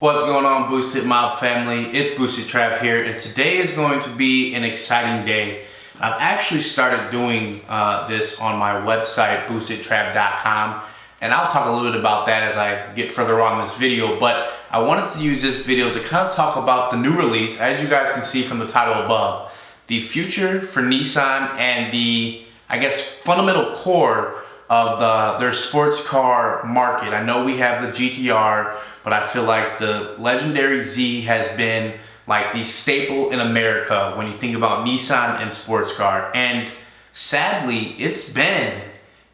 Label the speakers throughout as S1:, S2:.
S1: What's going on, BoostedMob family? It's BoostedTrav here, and today is going to be an exciting day. I've actually started doing this on my website, BoostedTrav.com, and I'll talk a little bit about that as I get further on this video, but I wanted to use this video to kind of talk about the new release, as you guys can see from the title above, the future for Nissan and the, I guess, fundamental core of their sports car market. I know we have the GTR, but I feel like the legendary Z has been like the staple in America when you think about Nissan and sports car. And sadly, it's been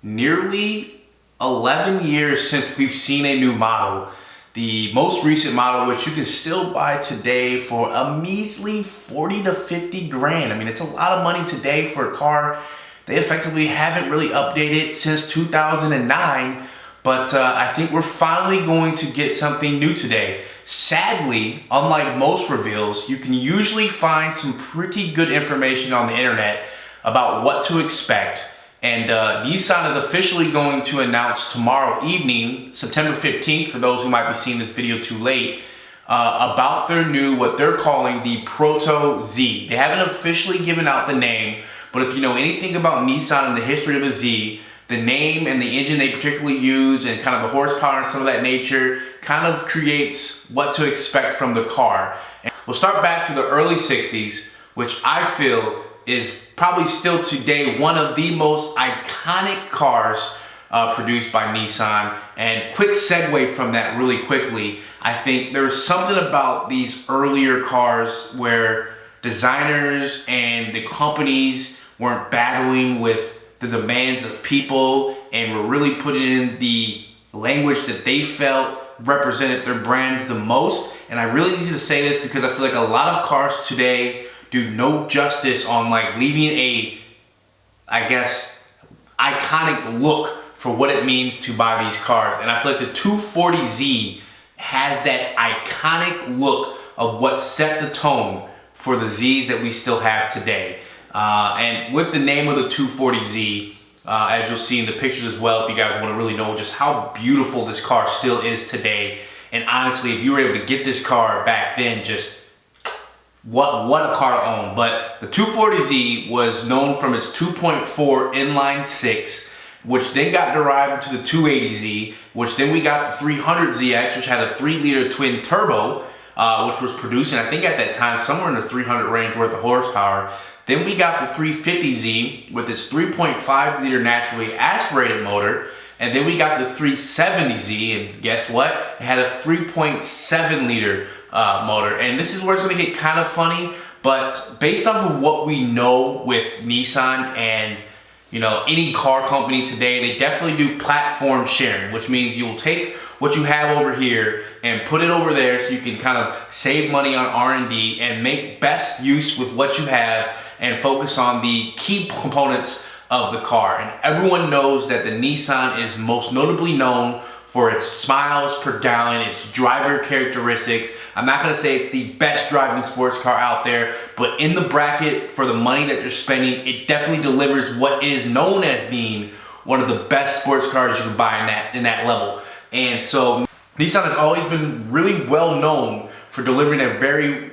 S1: nearly 11 years since we've seen a new model. The most recent model, which you can still buy today for a measly 40 to 50 grand. I mean, it's a lot of money today for a car they effectively haven't really updated since 2009, but I think we're finally going to get something new today. Sadly, unlike most reveals, you can usually find some pretty good information on the internet about what to expect. And Nissan is officially going to announce tomorrow evening, September 15th, for those who might be seeing this video too late, about their new, what they're calling the Proto Z. They haven't officially given out the name, but if you know anything about Nissan and the history of the Z, the name and the engine they particularly use and kind of the horsepower and some of that nature kind of creates what to expect from the car. And we'll start back to the early 60s, which I feel is probably still today one of the most iconic cars produced by Nissan. And quick segue from that really quickly, I think there's something about these earlier cars where designers and the companies weren't battling with the demands of people and were really putting in the language that they felt represented their brands the most. And I really need to say this because I feel like a lot of cars today do no justice on like leaving a, I guess, iconic look for what it means to buy these cars. And I feel like the 240Z has that iconic look of what set the tone for the Zs that we still have today. And with the name of the 240Z, as you'll see in the pictures as well, if you guys want to really know just how beautiful this car still is today. And honestly, if you were able to get this car back then, just what a car to own. But the 240Z was known from its 2.4 inline six, which then got derived into the 280Z, which then we got the 300ZX, which had a 3-liter twin turbo, which was producing, I think at that time, somewhere in the 300 range worth of horsepower. Then we got the 350Z with its 3.5-liter naturally aspirated motor. And then we got the 370Z, and guess what? It had a 3.7-liter motor. And this is where it's going to get kind of funny, but based off of what we know with Nissan and any car company today, they definitely do platform sharing, which means you'll take what you have over here and put it over there so you can kind of save money on R&D and make best use with what you have and focus on the key components of the car. And everyone knows that the Nissan is most notably known for its miles per gallon, its driver characteristics. I'm not gonna say it's the best driving sports car out there, but in the bracket for the money that you're spending, it definitely delivers what is known as being one of the best sports cars you can buy in that level. And so Nissan has always been really well known for delivering a very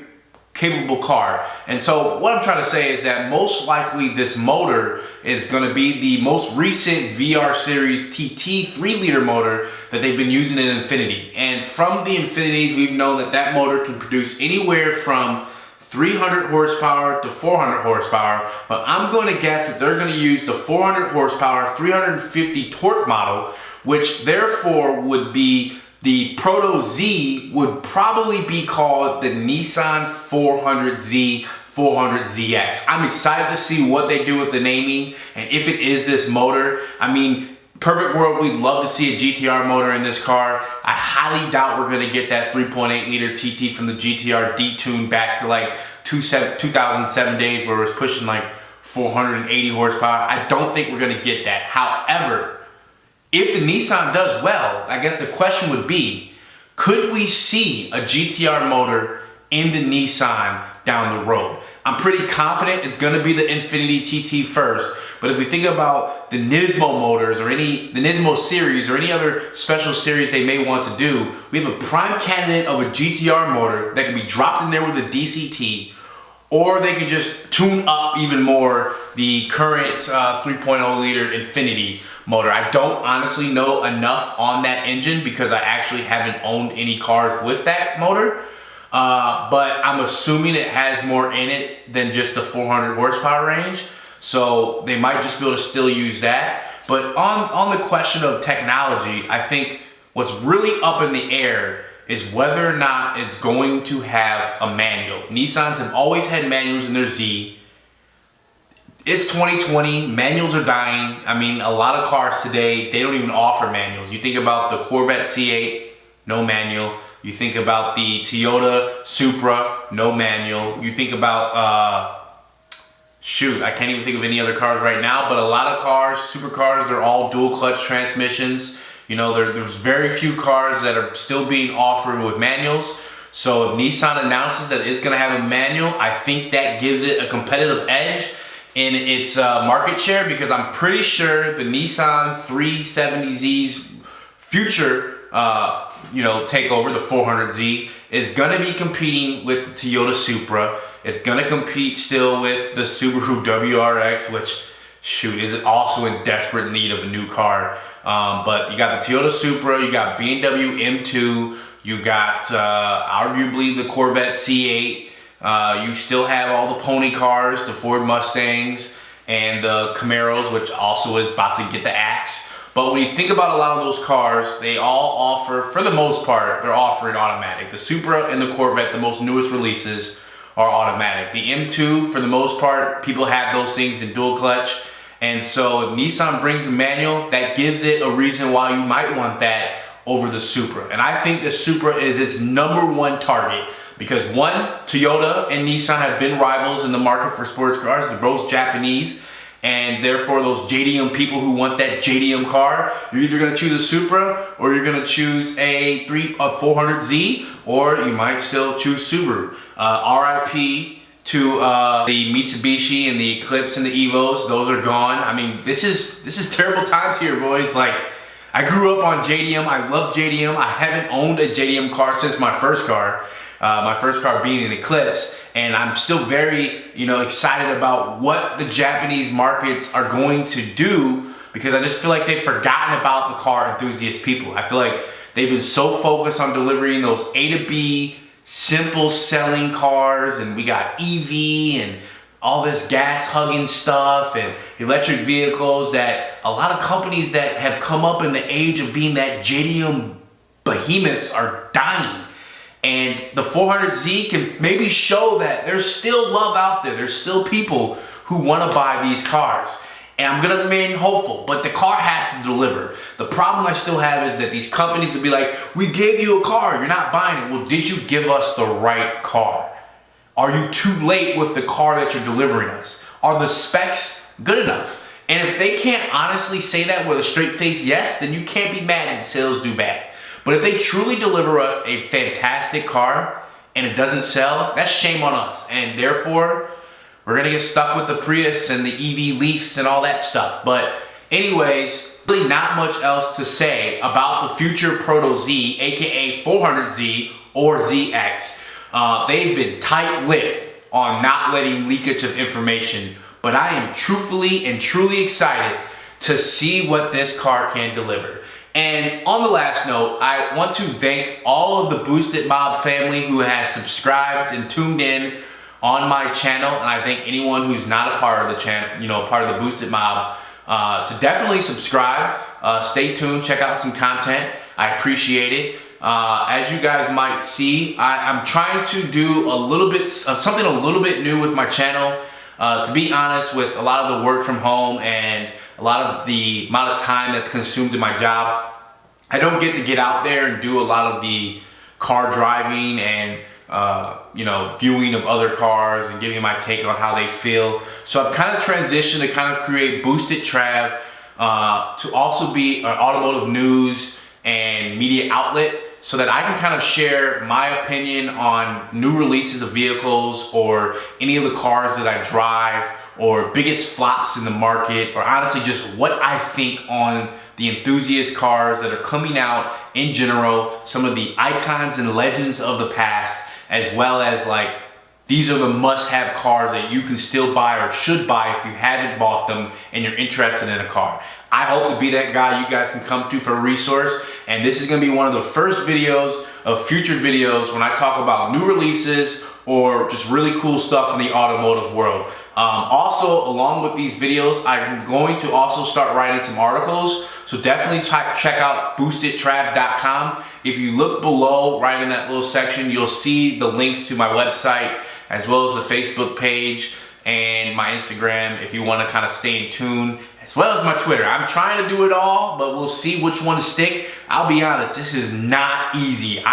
S1: capable car. And so what I'm trying to say is that most likely this motor is going to be the most recent VR Series TT 3-liter motor that they've been using in Infiniti. And from the Infinitis, we've known that that motor can produce anywhere from 300 horsepower to 400 horsepower, but I'm going to guess that they're going to use the 400 horsepower 350 torque model, which therefore would be the Proto Z, would probably be called the Nissan 400Z, 400ZX. I'm excited to see what they do with the naming and if it is this motor. I mean, perfect world, we'd love to see a GTR motor in this car. I highly doubt we're going to get that 3.8-liter TT from the GTR detuned back to like 2007 days where it was pushing like 480 horsepower. I don't think we're going to get that. However, if the Nissan does well, I guess the question would be, could we see a GTR motor in the Nissan down the road. I'm pretty confident it's gonna be the Infiniti TT first, but if we think about the Nismo motors or the Nismo series or any other special series they may want to do, we have a prime candidate of a GTR motor that can be dropped in there with a DCT, or they can just tune up even more the current 3.0 liter Infiniti motor. I don't honestly know enough on that engine because I actually haven't owned any cars with that motor. But I'm assuming it has more in it than just the 400 horsepower range. So they might just be able to still use that. But on the question of technology, I think what's really up in the air is whether or not it's going to have a manual. Nissans have always had manuals in their Z. It's 2020, manuals are dying. I mean, a lot of cars today, they don't even offer manuals. You think about the Corvette C8, no manual. You think about the Toyota Supra, no manual. You think about, shoot, I can't even think of any other cars right now, but a lot of cars, supercars, they're all dual clutch transmissions. You know, there's very few cars that are still being offered with manuals. So if Nissan announces that it's gonna have a manual, I think that gives it a competitive edge in its market share, because I'm pretty sure the Nissan 370Z's future takeover, the 400Z, is gonna be competing with the Toyota Supra. It's gonna compete still with the Subaru WRX, which, shoot, is also in desperate need of a new car. But you got the Toyota Supra, you got BMW M2, you got arguably the Corvette C8. You still have all the pony cars, the Ford Mustangs, and the Camaros, which also is about to get the axe. But when you think about a lot of those cars, they all offer, for the most part, they're offering automatic. The Supra and the Corvette, the most newest releases, are automatic. The M2, for the most part, people have those things in dual clutch. And so if Nissan brings a manual, that gives it a reason why you might want that over the Supra. And I think the Supra is its #1 target because, one, Toyota and Nissan have been rivals in the market for sports cars. They're both Japanese. And therefore, those JDM people who want that JDM car, you're either gonna choose a Supra or you're gonna choose a 400Z, or you might still choose Subaru. RIP to the Mitsubishi and the Eclipse and the Evos, those are gone. I mean, this is terrible times here, boys. Like, I grew up on JDM, I love JDM. I haven't owned a JDM car since my first car. My first car being an Eclipse, and I'm still very, excited about what the Japanese markets are going to do, because I just feel like they've forgotten about the car enthusiast people. I feel like they've been so focused on delivering those A to B, simple selling cars, and we got EV and all this gas hugging stuff and electric vehicles, that a lot of companies that have come up in the age of being that JDM behemoths are dying. And the 400Z can maybe show that there's still love out there. There's still people who want to buy these cars. And I'm going to remain hopeful, but the car has to deliver. The problem I still have is that these companies will be like, we gave you a car, you're not buying it. Well, did you give us the right car? Are you too late with the car that you're delivering us? Are the specs good enough? And if they can't honestly say that with a straight face yes, then you can't be mad if the sales do bad. But if they truly deliver us a fantastic car and it doesn't sell, that's shame on us. And therefore, we're gonna get stuck with the Prius and the EV Leafs and all that stuff. But anyways, really not much else to say about the future Proto Z, aka 400Z or ZX. They've been tight-lipped on not letting leakage of information, but I am truthfully and truly excited to see what this car can deliver. And on the last note, I want to thank all of the BoostedMob family who has subscribed and tuned in on my channel, and I thank anyone who's not a part of the channel, part of the BoostedMob, to definitely subscribe. Stay tuned, check out some content. I appreciate it. As you guys might see, I'm trying to do a little bit something a little bit new with my channel. To be honest, with a lot of the work from home and a lot of the amount of time that's consumed in my job, I don't get out there and do a lot of the car driving and viewing of other cars and giving my take on how they feel. So I've kind of transitioned to kind of create BoostedTrav to also be an automotive news and media outlet. so that I can kind of share my opinion on new releases of vehicles or any of the cars that I drive or biggest flops in the market, or honestly just what I think on the enthusiast cars that are coming out in general, some of the icons and legends of the past, as well as like these are the must-have cars that you can still buy or should buy if you haven't bought them and you're interested in a car. I hope to be that guy you guys can come to for a resource, and this is going to be one of the first videos of future videos when I talk about new releases or just really cool stuff in the automotive world. Also, along with these videos, I'm going to also start writing some articles, so definitely check out BoostedTrav.com. If you look below, right in that little section, you'll see the links to my website, as well as the Facebook page and my Instagram if you want to kind of stay in tune, as well as my Twitter. I'm trying to do it all, but we'll see which one to stick. I'll be honest, this is not easy.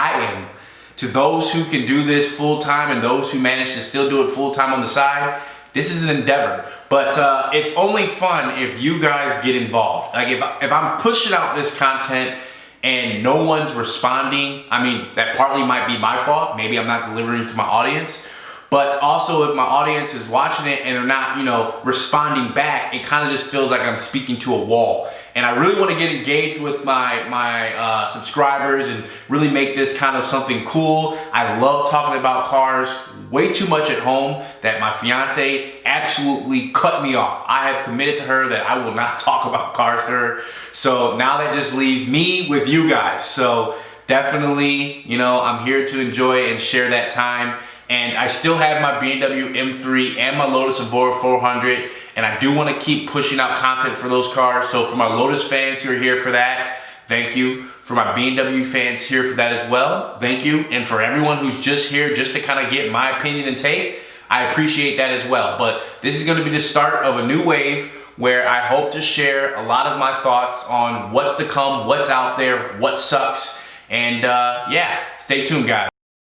S1: To those who can do this full time and those who manage to still do it full time on the side, this is an endeavor. But it's only fun if you guys get involved. Like if I'm pushing out this content and no one's responding, I mean, that partly might be my fault. Maybe I'm not delivering to my audience. But also if my audience is watching it and they're not, you know, responding back, it kind of just feels like I'm speaking to a wall. And I really want to get engaged with my subscribers and really make this kind of something cool. I love talking about cars way too much at home that my fiance absolutely cut me off. I have committed to her that I will not talk about cars to her. So now that just leaves me with you guys. So definitely, you know, I'm here to enjoy and share that time. And I still have my BMW M3 and my Lotus Evora 400, and I do want to keep pushing out content for those cars. So for my Lotus fans who are here for that, thank you. For my BMW fans here for that as well, thank you. And for everyone who's just here just to kind of get my opinion and take, I appreciate that as well. But this is going to be the start of a new wave where I hope to share a lot of my thoughts on what's to come, what's out there, what sucks. And yeah, stay tuned, guys.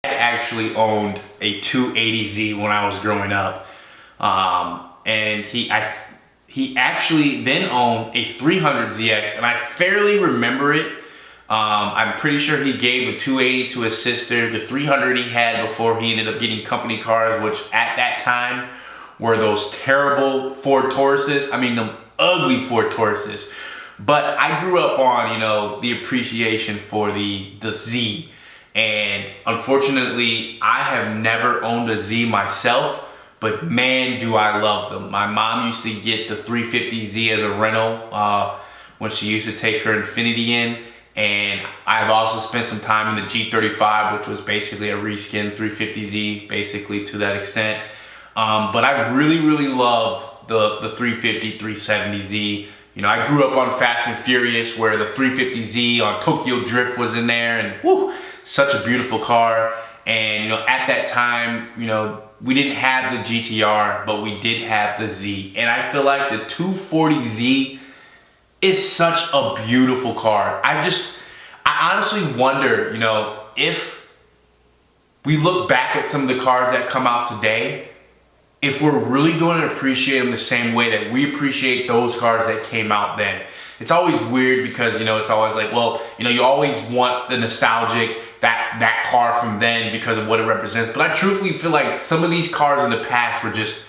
S1: I actually owned a 280Z when I was growing up, and he actually then owned a 300ZX, and I fairly remember it. I'm pretty sure he gave a 280 to his sister. The 300 he had before he ended up getting company cars, which at that time were those terrible Ford Tauruses. I mean, them ugly Ford Tauruses. But I grew up on, you know, the appreciation for the Z. And unfortunately, I have never owned a Z myself, but man, do I love them. My mom used to get the 350Z as a rental when she used to take her Infiniti in. And I've also spent some time in the G35, which was basically a reskin 350Z, basically to that extent. But I really, really love the 350, 370Z. You know, I grew up on Fast and Furious where the 350Z on Tokyo Drift was in there, and whoo, such a beautiful car. And you know, at that time, you know, we didn't have the GTR, but we did have the Z. And I feel like the 240Z is such a beautiful car. I honestly wonder, you know, if we look back at some of the cars that come out today, if we're really going to appreciate them the same way that we appreciate those cars that came out then. It's always weird because, you know, it's always like, well, you know, you always want the nostalgic, that car from then because of what it represents. But I truthfully feel like some of these cars in the past were just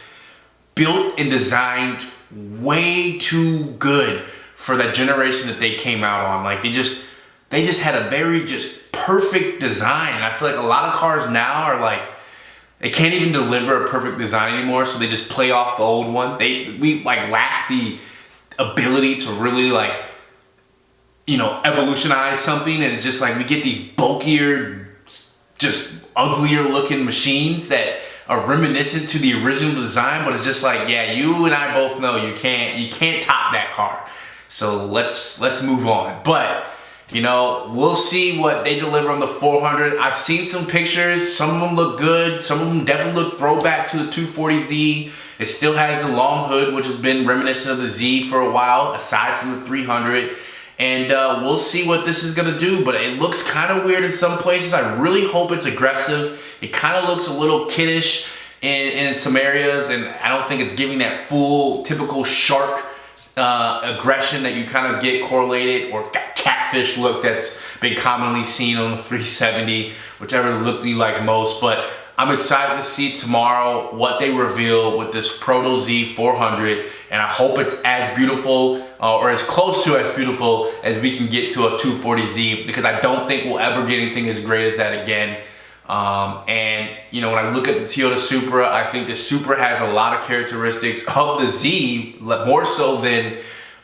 S1: built and designed way too good for that generation that they came out on. Like they just had a very just perfect design. And I feel like a lot of cars now are like, they can't even deliver a perfect design anymore, so they just play off the old one. We like lack the ability to really like, you know, evolutionize something, and it's just like we get these bulkier, just uglier looking machines that are reminiscent to the original design, but it's just like, yeah, you and I both know you can't top that car. So let's move on. But you know, we'll see what they deliver on the 400. I've seen some pictures. Some of them look good. Some of them definitely look throwback to the 240Z. It still has the long hood, which has been reminiscent of the Z for a while, aside from the 300. And we'll see what this is gonna do, but it looks kind of weird in some places. I really hope it's aggressive. It kind of looks a little kiddish in some areas, and I don't think it's giving that full, typical shark aggression that you kind of get correlated, or catfish look that's been commonly seen on the 370, whichever looked me like most. But I'm excited to see tomorrow what they reveal with this Proto Z 400, and I hope it's as beautiful or as close to as beautiful as we can get to a 240Z, because I don't think we'll ever get anything as great as that again. And you know, when I look at the Toyota Supra, I think the Supra has a lot of characteristics of the Z, more so than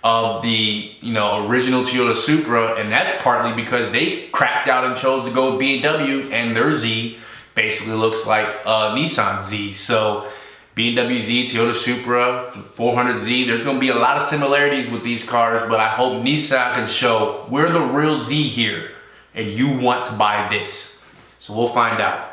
S1: of the, you know, original Toyota Supra, and that's partly because they cracked out and chose to go with BMW, and their Z basically looks like a Nissan Z. So BMW Z, Toyota Supra, 400Z, there's gonna be a lot of similarities with these cars, but I hope Nissan can show we're the real Z here, and you want to buy this. So we'll find out.